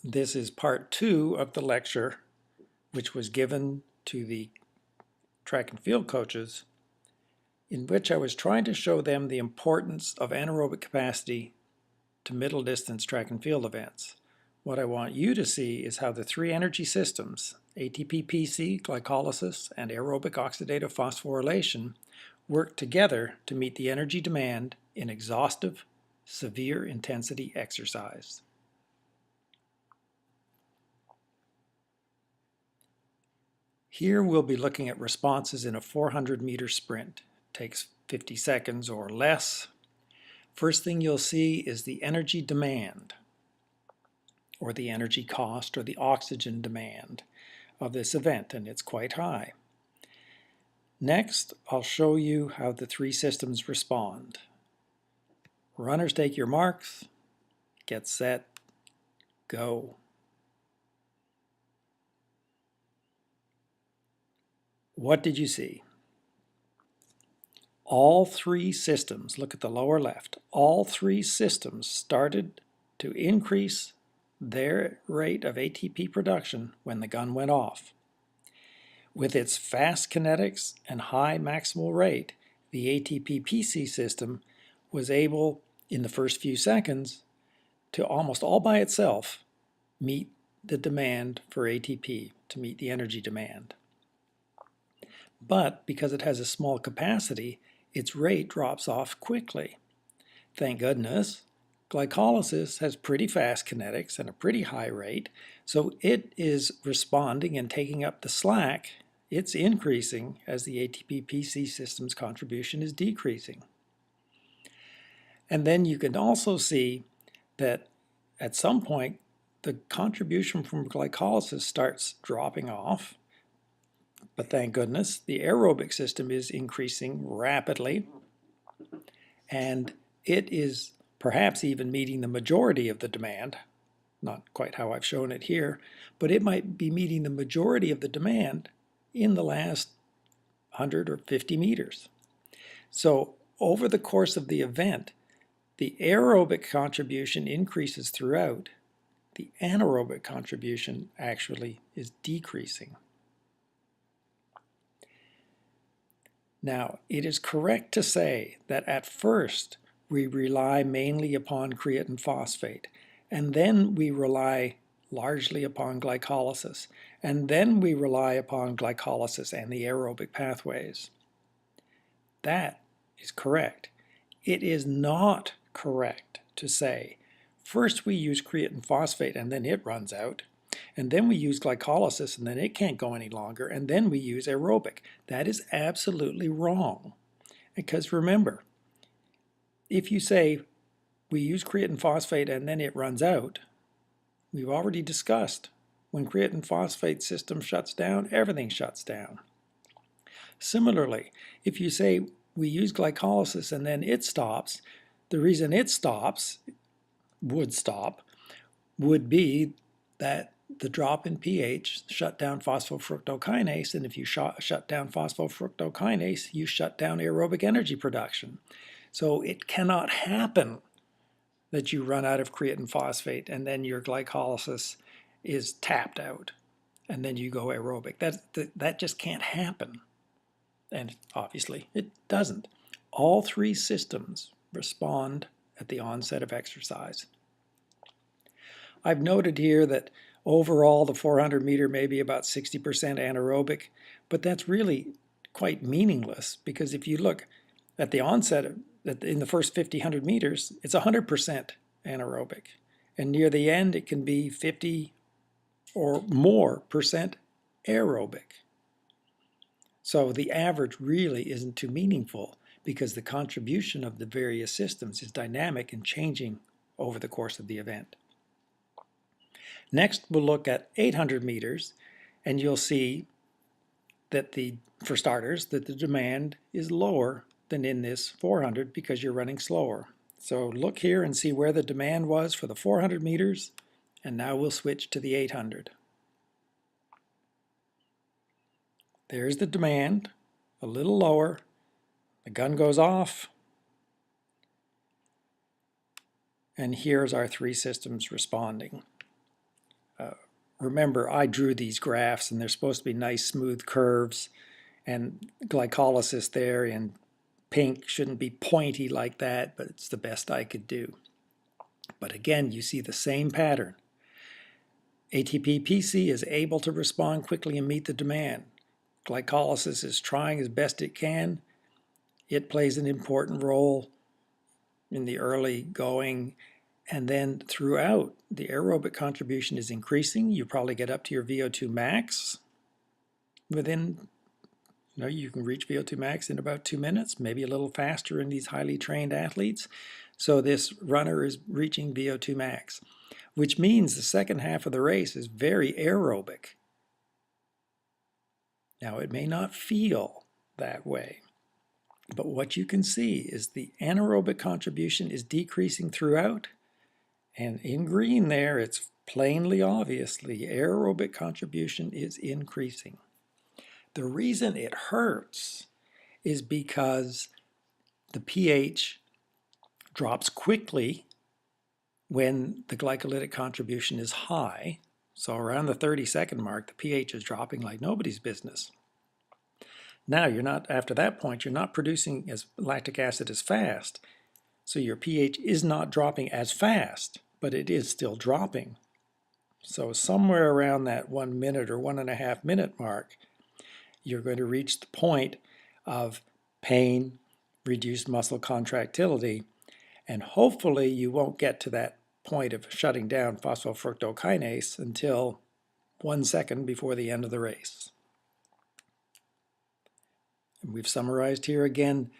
This is part 2 of the lecture, which was given to the track and field coaches, in which I was trying to show them the importance of anaerobic capacity to middle distance track and field events. What I want you to see is how the three energy systems, ATP-PC, glycolysis, and aerobic oxidative phosphorylation, work together to meet the energy demand in exhaustive, severe intensity exercise. Here we'll be looking at responses in a 400-meter sprint. It takes 50 seconds or less. First thing you'll see is the energy demand, or the energy cost, or the oxygen demand of this event, and it's quite high. Next, I'll show you how the three systems respond. Runners, take your marks, get set, go. What did you see? All three systems, look at the lower left, all three systems started to increase their rate of ATP production when the gun went off. With its fast kinetics and high maximal rate, the ATP-PC system was able, in the first few seconds, to almost all by itself meet the demand for ATP, to meet the energy demand. But because it has a small capacity, its rate drops off quickly. Thank goodness, glycolysis has pretty fast kinetics and a pretty high rate, so it is responding and taking up the slack. It's increasing as the ATP-PC system's contribution is decreasing. And then you can also see that at some point the contribution from glycolysis starts dropping off. But thank goodness, the aerobic system is increasing rapidly, and it is perhaps even meeting the majority of the demand. Not quite how I've shown it here, but it might be meeting the majority of the demand in the last 100 or 50 meters. So over the course of the event, the aerobic contribution increases throughout. The anaerobic contribution actually is decreasing. Now, it is correct to say that at first we rely mainly upon creatine phosphate, and then we rely largely upon glycolysis, and then we rely upon glycolysis and the aerobic pathways. That is correct. It is not correct to say first we use creatine phosphate and then it runs out, and then we use glycolysis and then it can't go any longer, and then we use aerobic. That is absolutely wrong. Because remember, if you say we use creatine phosphate and then it runs out, we've already discussed when creatine phosphate system shuts down, everything shuts down. Similarly, if you say we use glycolysis and then it stops, the reason it stops, would be that the drop in pH shut down phosphofructokinase, and if you shut down phosphofructokinase, you shut down aerobic energy production. So it cannot happen that you run out of creatine phosphate and then your glycolysis is tapped out and then you go aerobic. That just can't happen. And obviously it doesn't. All three systems respond at the onset of exercise. I've noted here that overall the 400 meter may be about 60% anaerobic, but that's really quite meaningless, because if you look at the onset in the first 100 meters, it's 100% anaerobic, and near the end it can be 50 or more percent aerobic. So the average really isn't too meaningful, because the contribution of the various systems is dynamic and changing over the course of the event. Next, we'll look at 800 meters, and you'll see that for starters, that the demand is lower than in this 400 because you're running slower. So look here and see where the demand was for the 400 meters, and now we'll switch to the 800. There's the demand, a little lower. The gun goes off, and here's our three systems responding. Remember, I drew these graphs and they're supposed to be nice smooth curves, and glycolysis there in pink shouldn't be pointy like that, but it's the best I could do. But again, you see the same pattern. ATP-PC is able to respond quickly and meet the demand. Glycolysis is trying as best it can. It plays an important role in the early going, and then throughout, the aerobic contribution is increasing. You probably get up to your VO2 max within, you can reach VO2 max in about 2 minutes, maybe a little faster in these highly trained athletes. So this runner is reaching VO2 max, which means the second half of the race is very aerobic. Now, it may not feel that way, but what you can see is the anaerobic contribution is decreasing throughout, and in green there, it's plainly obvious the aerobic contribution is increasing. The reason it hurts is because the pH drops quickly when the glycolytic contribution is high. So around the 30-second mark, the pH is dropping like nobody's business. Now, after that point, you're not producing as lactic acid as fast. So your pH is not dropping as fast, but it is still dropping. So somewhere around that 1 minute or 1.5 minute mark, you're going to reach the point of pain, reduced muscle contractility, and hopefully you won't get to that point of shutting down phosphofructokinase until 1 second before the end of the race. And we've summarized here again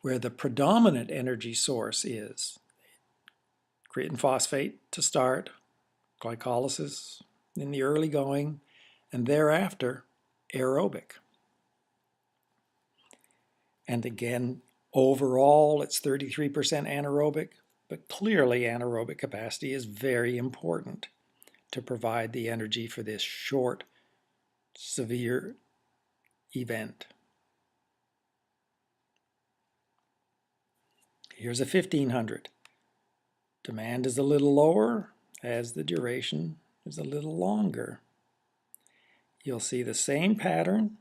where the predominant energy source is. Creatine phosphate to start, glycolysis in the early going, and thereafter aerobic. And again, overall it's 33% anaerobic, but clearly anaerobic capacity is very important to provide the energy for this short, severe event. Here's a 1500. Demand is a little lower as the duration is a little longer. You'll see the same pattern.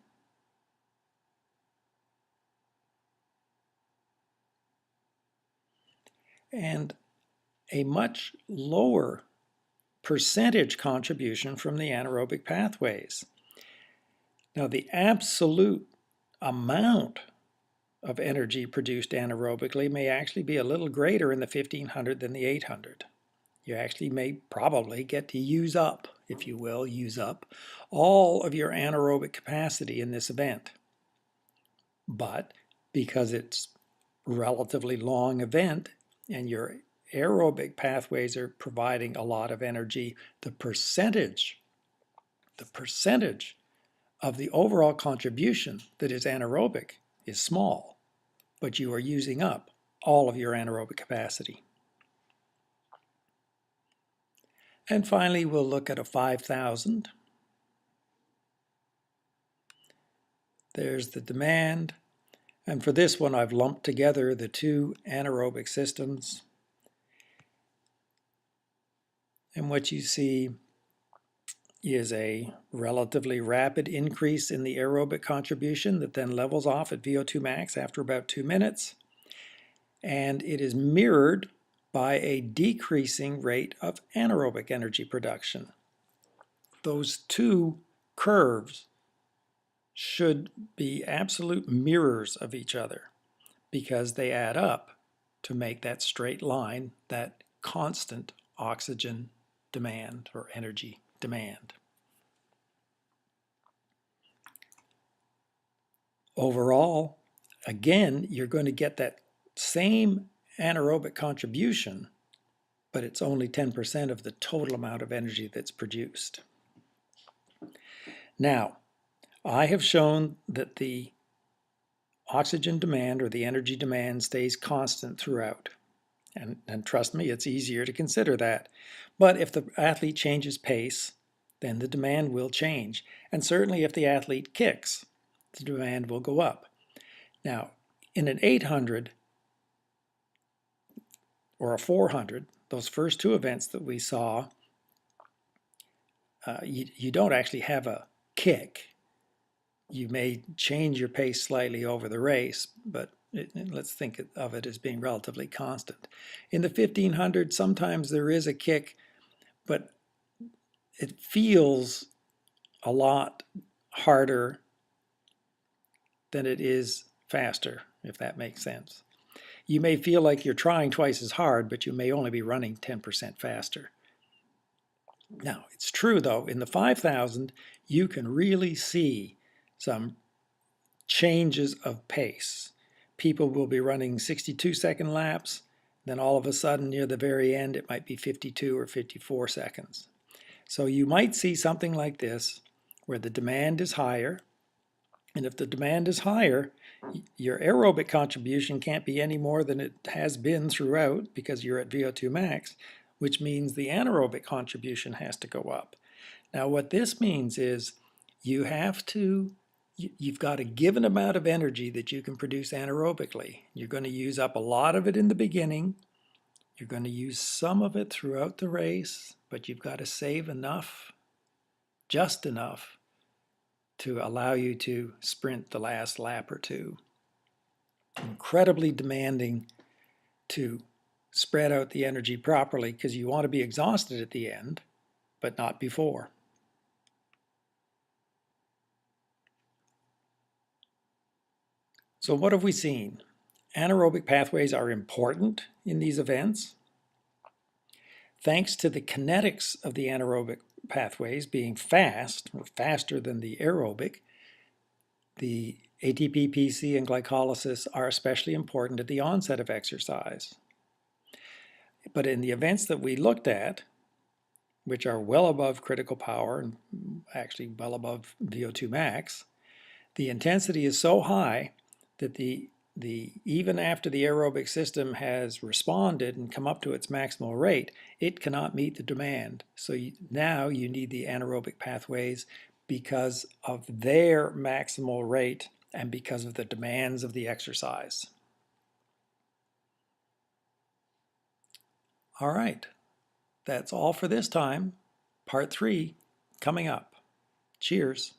And a much lower percentage contribution from the anaerobic pathways. Now, the absolute amount of energy produced anaerobically may actually be a little greater in the 1500 than the 800. You actually may probably get to use up, if you will, all of your anaerobic capacity in this event. But because it's a relatively long event and your aerobic pathways are providing a lot of energy, the percentage of the overall contribution that is anaerobic is small, but you are using up all of your anaerobic capacity. And finally, we'll look at a 5,000. There's the demand. And for this one, I've lumped together the two anaerobic systems. And what you see is a relatively rapid increase in the aerobic contribution that then levels off at VO2 max after about 2 minutes. And it is mirrored by a decreasing rate of anaerobic energy production. Those two curves should be absolute mirrors of each other because they add up to make that straight line, that constant oxygen demand or energy demand. Overall, again, you're going to get that same anaerobic contribution, but it's only 10% of the total amount of energy that's produced. Now, I have shown that the oxygen demand or the energy demand stays constant throughout. And trust me, it's easier to consider that. But if the athlete changes pace, then the demand will change. And certainly if the athlete kicks, the demand will go up. Now, in an 800 or a 400, those first two events that we saw, you don't actually have a kick. You may change your pace slightly over the race, but let's think of it as being relatively constant. In the 1500, sometimes there is a kick, but it feels a lot harder than it is faster, if that makes sense. You may feel like you're trying twice as hard, but you may only be running 10% faster. Now, it's true though, in the 5000, you can really see some changes of pace. People will be running 62-second laps, then all of a sudden near the very end, it might be 52 or 54 seconds. So you might see something like this, where the demand is higher, and if the demand is higher, your aerobic contribution can't be any more than it has been throughout because you're at VO2 max, which means the anaerobic contribution has to go up. Now what this means is you've got a given amount of energy that you can produce anaerobically. You're going to use up a lot of it in the beginning. You're going to use some of it throughout the race, but you've got to save enough, just enough, to allow you to sprint the last lap or two. Incredibly demanding to spread out the energy properly because you want to be exhausted at the end, but not before. So what have we seen? Anaerobic pathways are important in these events. Thanks to the kinetics of the anaerobic pathways being fast, or faster than the aerobic, the ATP, PC, and glycolysis are especially important at the onset of exercise. But in the events that we looked at, which are well above critical power and actually well above VO2 max, the intensity is so high that even after the aerobic system has responded and come up to its maximal rate, it cannot meet the demand. So now you need the anaerobic pathways because of their maximal rate and because of the demands of the exercise. All right, that's all for this time. Part 3 coming up. Cheers.